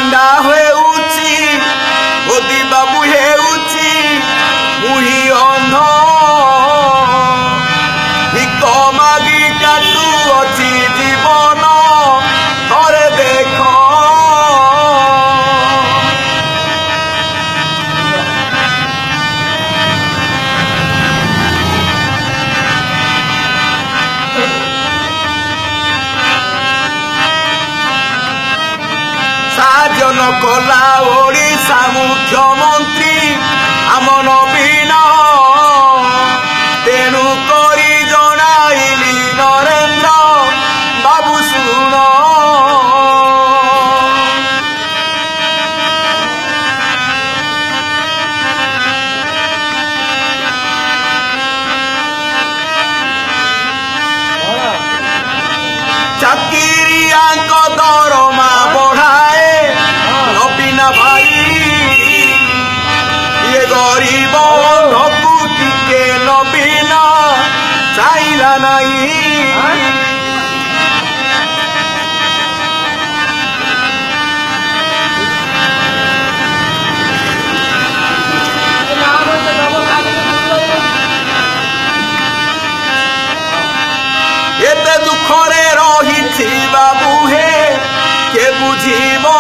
ପିଣ୍ଡା ହେଉଛି ମୋଦି ବାବୁ ହେଉଛି ମୁହିଁ ଅନ୍ଧ ଭିକ ମାଗି କାଟୁଅଛି ଜୀବନ ଥରେ ଦେଖ ସାଜନ କଲା ଓଡ଼ିଶା ମୁଖ୍ୟମନ୍ତ୍ରୀ ଆମ ନବୀନ ତେଣୁ କରି ଜଣାଇଲି ନରେନ୍ଦ୍ର ବାବୁ ଶୁଣ ଚାକିରିଆଙ୍କ ଦରମା ବଢ଼ାଏ ନବୀନ ଭାଇ ଇଏ ଗରିବ ଅନ୍ଧକୁ ଟିକେ ନବୀନ ଚାହିଁଲା ନାହିଁ ଏତେ ଦୁଃଖରେ ରହିଛି ବାବୁ ହେ କେ ବୁଝିବ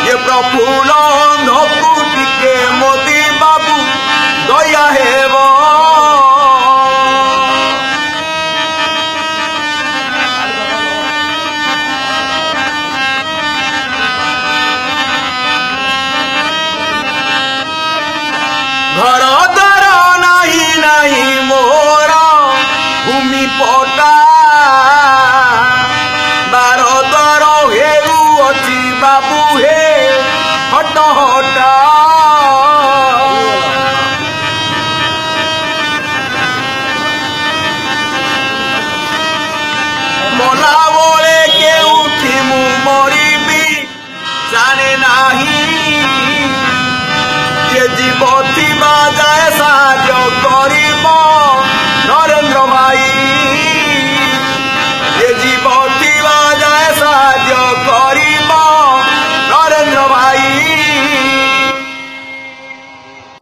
ଏ ପ୍ରଫୁଲ୍ଲ ଅନ୍ଧକୁ ଟିକେ ମୋଦି ବାବୁ ଦୟା ହେବ ଘର ଦ୍ୱାର ନାହିଁ ନାହିଁ ମୋର ଭୂମି ପଟା ବାର ଦ୍ୱାର ହେଉଅଛି ବାବୁ ହେ ହଟ ହଟା ମଲା ବେଳେ କେଉଁଠି ମୁଁ ମରିବି ଜାଣେ ନାହିଁ ଯେ ଜୀବ ଥିବା ଯାଏ ସାହାଯ୍ୟ କରିବ ନରେନ୍ଦ୍ର ଭାଇ